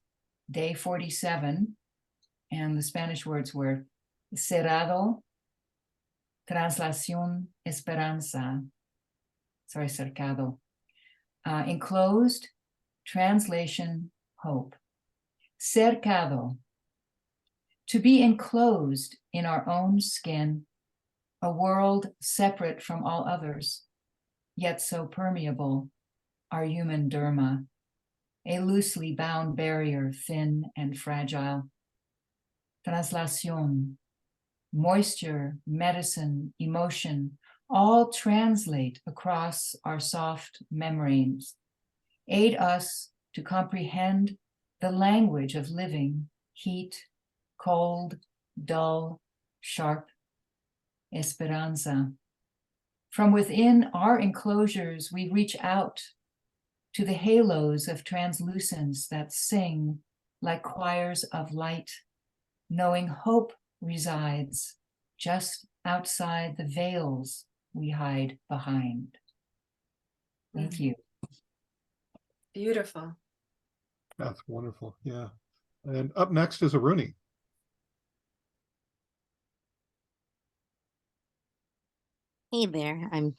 day 47, and the Spanish words were cerrado, translación, esperanza. Sorry, cercado. Enclosed, translation, hope. Cercado, to be enclosed in our own skin, a world separate from all others, yet so permeable, our human derma, a loosely bound barrier, thin and fragile. Translación, moisture, medicine, emotion, all translate across our soft membranes, aid us to comprehend the language of living, heat, cold, dull, sharp, esperanza. From within our enclosures, we reach out to the halos of translucence that sing like choirs of light, knowing hope resides just outside the veils we hide behind. Thank you. Beautiful. That's wonderful. Yeah. And up next is Aruni. Hey there, I'm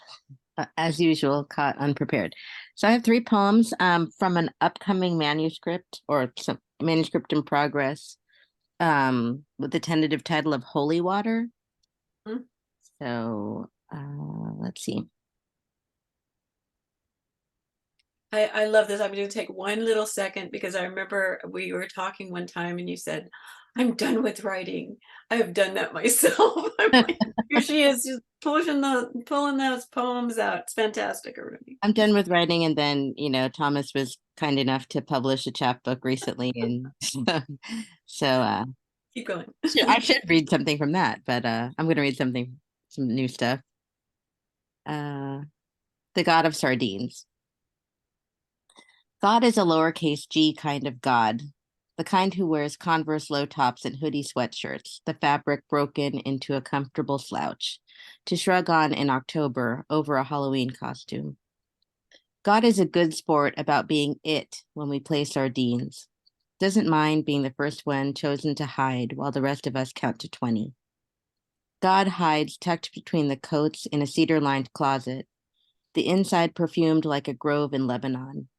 as usual caught unprepared. So I have three poems from an upcoming manuscript or some manuscript in progress with the tentative title of Holy Water. Hmm. So let's see. I love this. I'm going to take one little second because I remember we were talking one time and you said, I'm done with writing. I have done that myself. I'm like, here she is, just pulling those poems out. It's fantastic, Aruni. I'm done with writing, and then Thomas was kind enough to publish a chapbook recently, and so Keep going. I should read something from that, but I'm going to read some new stuff. The God of Sardines. God is a lowercase g kind of God, the kind who wears Converse low tops and hoodie sweatshirts, the fabric broken into a comfortable slouch, to shrug on in October over a Halloween costume. God is a good sport about being it when we play sardines. Doesn't mind being the first one chosen to hide while the rest of us count to 20. God hides tucked between the coats in a cedar-lined closet, the inside perfumed like a grove in Lebanon.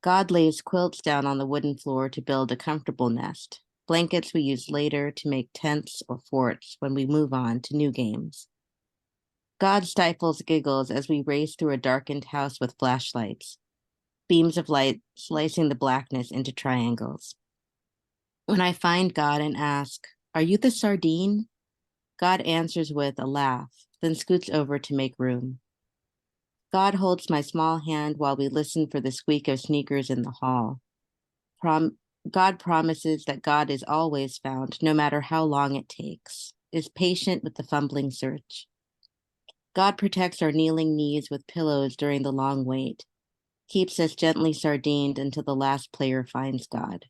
God lays quilts down on the wooden floor to build a comfortable nest, blankets we use later to make tents or forts when we move on to new games. God stifles giggles as we race through a darkened house with flashlights, beams of light slicing the blackness into triangles. When I find God and ask, "Are you the sardine?" God answers with a laugh, then scoots over to make room. God holds my small hand while we listen for the squeak of sneakers in the hall. God promises that God is always found, no matter how long it takes, is patient with the fumbling search. God protects our kneeling knees with pillows during the long wait, keeps us gently sardined until the last player finds God.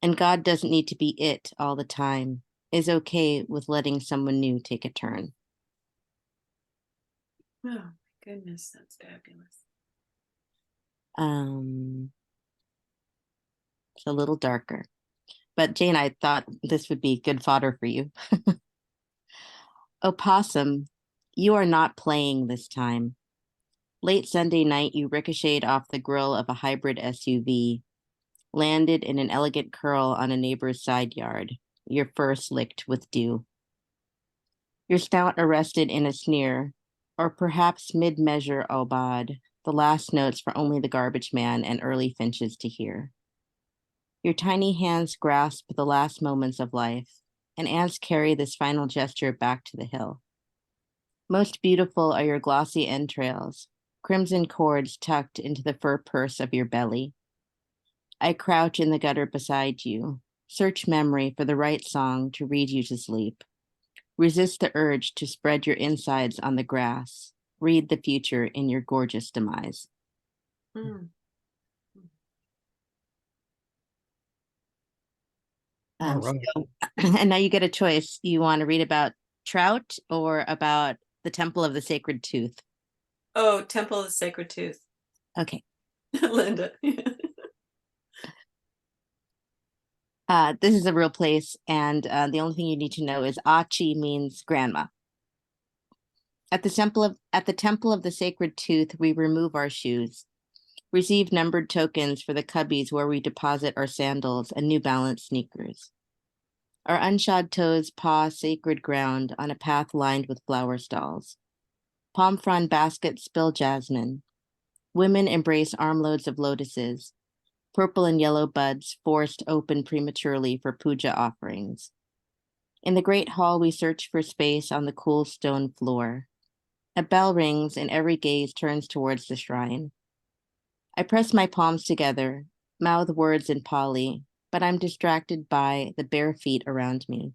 And God doesn't need to be it all the time, is okay with letting someone new take a turn. Oh my goodness, that's fabulous. It's a little darker. But Jane, I thought this would be good fodder for you. Opossum, you are not playing this time. Late Sunday night, you ricocheted off the grill of a hybrid SUV, landed in an elegant curl on a neighbor's side yard, your fur slicked with dew. Your snout arrested in a sneer, or perhaps mid-measure aubade, the last notes for only the garbage man and early finches to hear. Your tiny hands grasp the last moments of life, and ants carry this final gesture back to the hill. Most beautiful are your glossy entrails, crimson cords tucked into the fur purse of your belly. I crouch in the gutter beside you, search memory for the right song to read you to sleep. Resist the urge to spread your insides on the grass, read the future in your gorgeous demise. Mm. All right. And now you get a choice. You want to read about trout or about the Temple of the Sacred Tooth? Oh, Temple of the Sacred Tooth. Okay. Linda. This is a real place, and the only thing you need to know is Achi means grandma. At the Temple of the Sacred Tooth, we remove our shoes, receive numbered tokens for the cubbies where we deposit our sandals and New Balance sneakers. Our unshod toes paw sacred ground on a path lined with flower stalls. Palm frond baskets spill jasmine. Women embrace armloads of lotuses, purple and yellow buds forced open prematurely for puja offerings. In the great hall, we search for space on the cool stone floor. A bell rings and every gaze turns towards the shrine. I press my palms together, mouth words in Pali, but I'm distracted by the bare feet around me.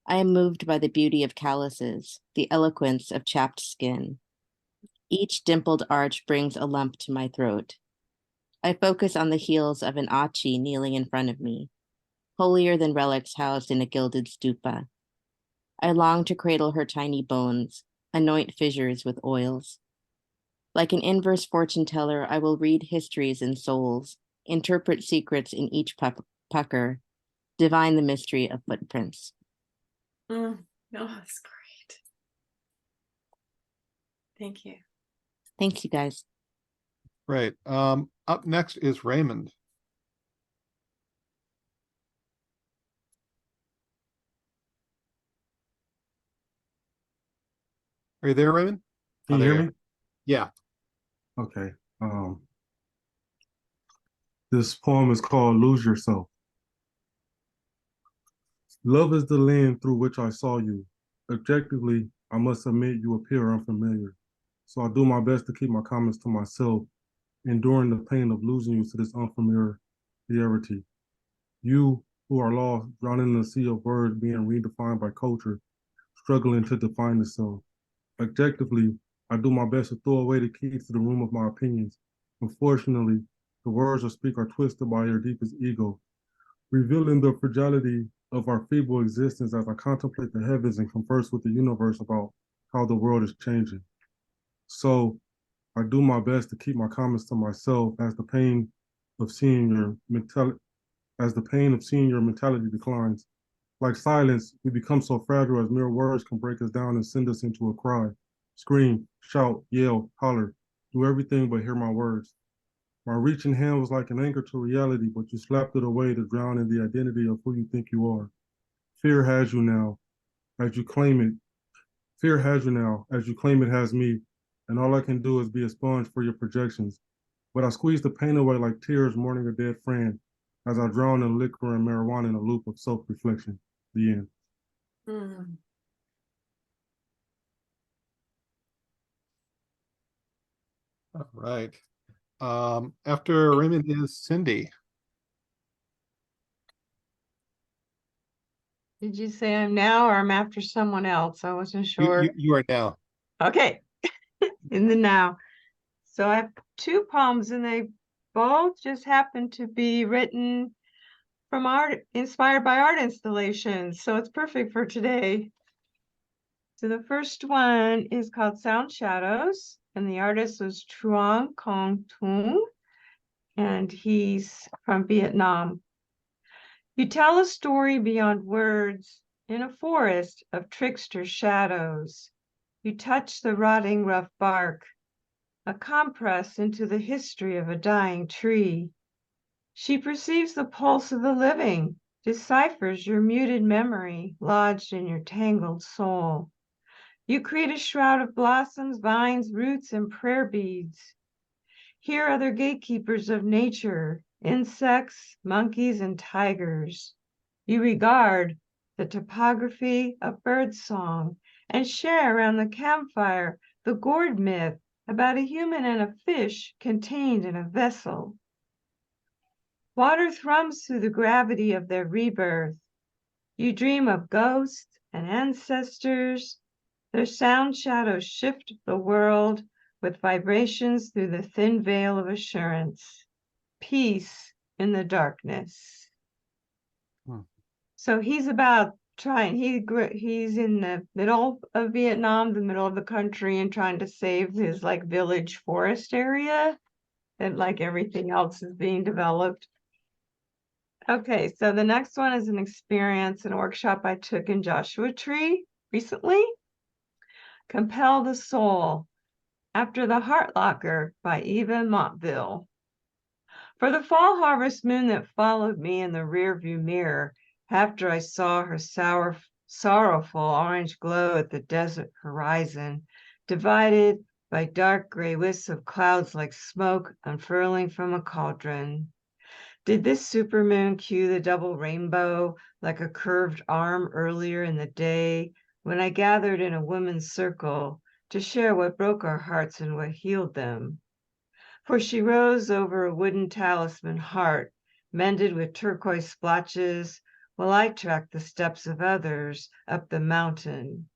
I am moved by the beauty of calluses, the eloquence of chapped skin. Each dimpled arch brings a lump to my throat. I focus on the heels of an Achi kneeling in front of me, holier than relics housed in a gilded stupa. I long to cradle her tiny bones, anoint fissures with oils. Like an inverse fortune teller, I will read histories and souls, interpret secrets in each pucker, divine the mystery of footprints. Oh, that's great. Thank you. Thanks, you guys. Right. Up next is Raymond. Are you there, Raymond? Can you there hear you me? Yeah. Okay. This poem is called Lose Yourself. Love is the lens through which I saw you. Objectively, I must admit you appear unfamiliar. So I do my best to keep my comments to myself, enduring the pain of losing you to this unfamiliarity. You who are lost, drowning in a sea of words being redefined by culture, struggling to define itself. Objectively, I do my best to throw away the keys to the room of my opinions. Unfortunately, the words I speak are twisted by your deepest ego, revealing the fragility of our feeble existence as I contemplate the heavens and converse with the universe about how the world is changing. So I do my best to keep my comments to myself as the pain of seeing your mentality declines. Like silence, we become so fragile as mere words can break us down and send us into a cry. Scream, shout, yell, holler, do everything but hear my words. My reaching hand was like an anchor to reality, but you slapped it away to drown in the identity of who you think you are. Fear has you now, as you claim it. Fear has you now, as you claim it has me, and all I can do is be a sponge for your projections. But I squeeze the pain away like tears mourning a dead friend, as I drown in liquor and marijuana in a loop of self-reflection. The end. Mm. All right. After Raymond is Cindy. Did you say I'm now or I'm after someone else? I wasn't You, sure. you are now. Okay, in the now. So I have two poems and they both just happen to be written from art, inspired by art installations. So it's perfect for today. So the first one is called Sound Shadows, and the artist was Truong Kong Tung, and he's from Vietnam. You tell a story beyond words in a forest of trickster shadows. You touch the rotting rough bark, a compress into the history of a dying tree. She perceives the pulse of the living, deciphers your muted memory lodged in your tangled soul. You create a shroud of blossoms, vines, roots, and prayer beads. Here are the gatekeepers of nature, insects, monkeys, and tigers. You regard the topography of birdsong, and share around the campfire the gourd myth about a human and a fish contained in a vessel. Water thrums through the gravity of their rebirth. You dream of ghosts and ancestors. Their sound shadows shift the world with vibrations through the thin veil of assurance. Peace in the darkness. So he's about trying, he's in the middle of Vietnam, the middle of the country, and trying to save his like village forest area, and like everything else is being developed. Okay, so the next one is an experience, an workshop I took in Joshua Tree recently. Compel the Soul, After the Heart Locker by Eva Montville. For the fall harvest moon that followed me in the rearview mirror, after I saw her sorrowful orange glow at the desert horizon, divided by dark gray wisps of clouds like smoke unfurling from a cauldron. Did this supermoon cue the double rainbow like a curved arm earlier in the day when I gathered in a woman's circle to share what broke our hearts and what healed them? For she rose over a wooden talisman heart, mended with turquoise splotches, while I tracked the steps of others up the mountain,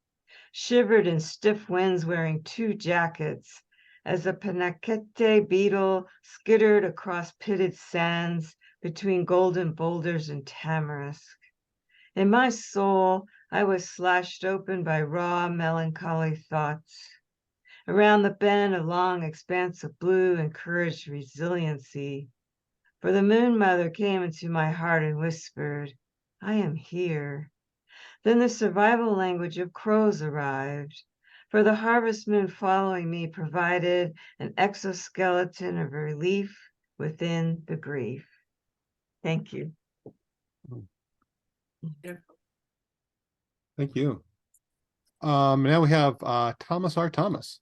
shivered in stiff winds wearing 2 jackets, as a panakete beetle skittered across pitted sands between golden boulders and tamarisk. In my soul, I was slashed open by raw, melancholy thoughts. Around the bend, a long expanse of blue encouraged resiliency. For the moon mother came into my heart and whispered, I am here. Then the survival language of crows arrived. For the harvest moon following me provided an exoskeleton of relief within the grief. Thank you. Thank you. Now we have Thomas R. Thomas.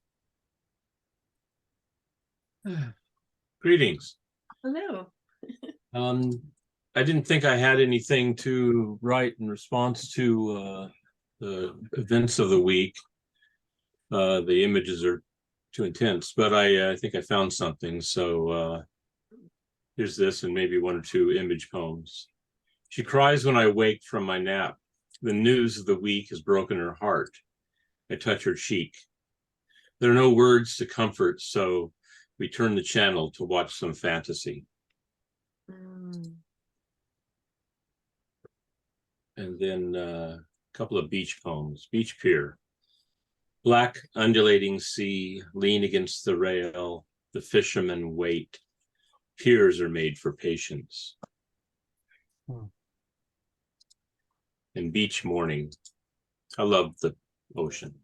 Greetings. Hello. I didn't think I had anything to write in response to the events of the week. The images are too intense, but I think I found something. So here's this and maybe 1 or 2 image poems. She cries when I wake from my nap. The news of the week has broken her heart. I touch her cheek. There are no words to comfort, so we turn the channel to watch some fantasy. And then a couple of beach poems. Beach Pier. Black undulating sea, lean against the rail, the fishermen wait. Piers are made for patience. And beach morning. I love the ocean.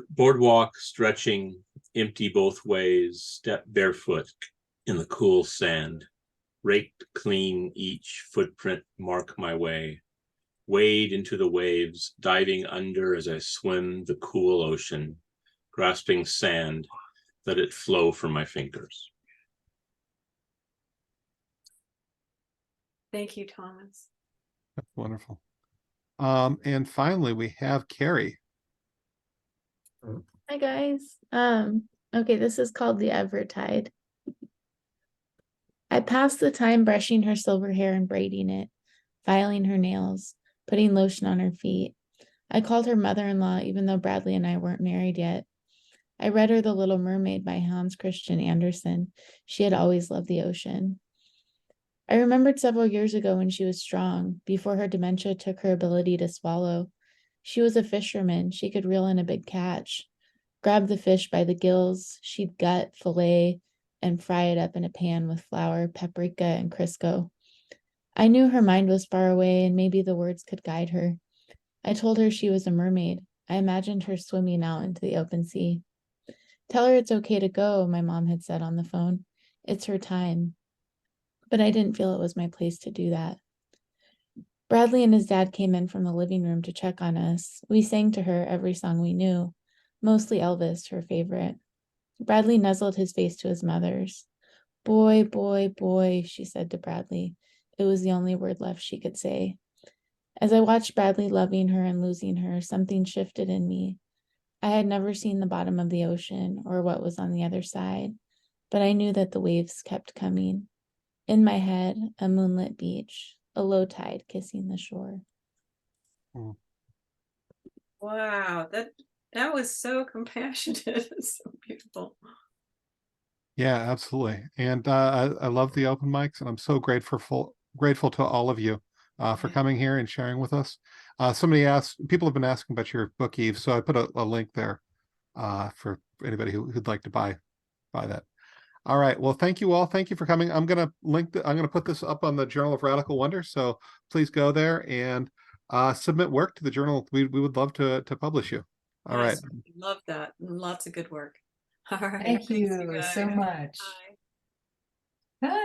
Boardwalk stretching, empty both ways, step barefoot in the cool sand. Raked clean each footprint, mark my way. Wade into the waves, diving under as I swim the cool ocean, grasping sand, let it flow from my fingers. Thank you, Thomas. That's wonderful. And finally, we have Carrie. Hi guys. Okay, this is called The Evertide. I passed the time brushing her silver hair and braiding it, filing her nails, putting lotion on her feet. I called her mother-in-law even though Bradley and I weren't married yet. I read her The Little Mermaid by Hans Christian Andersen. She had always loved the ocean. I remembered several years ago when she was strong, before her dementia took her ability to swallow. She was a fisherman. She could reel in a big catch. Grab the fish by the gills, she'd gut, fillet, and fry it up in a pan with flour, paprika, and Crisco. I knew her mind was far away and maybe the words could guide her. I told her she was a mermaid. I imagined her swimming out into the open sea. Tell her it's okay to go, my mom had said on the phone. It's her time. But I didn't feel it was my place to do that. Bradley and his dad came in from the living room to check on us. We sang to her every song we knew, mostly Elvis, her favorite. Bradley nuzzled his face to his mother's. Boy, boy, boy, she said to Bradley. It was the only word left she could say. As I watched Bradley loving her and losing her, something shifted in me. I had never seen the bottom of the ocean or what was on the other side, but I knew that the waves kept coming. In my head, a moonlit beach, a low tide kissing the shore. Wow, that was so compassionate. So beautiful. Yeah, absolutely. And I love the open mics, and I'm so grateful to all of you for coming here and sharing with us. People have been asking about your book, Eve, so I put a link there for anybody who'd like to buy that. All right. Well, thank you all. Thank you for coming. I'm gonna put this up on the Journal of Radical Wonder. So please go there and submit work to the journal. We would love to publish you. All right. Yes, love that. Lots of good work. All right. Thank Thanks, you so guys. much. Bye. Bye.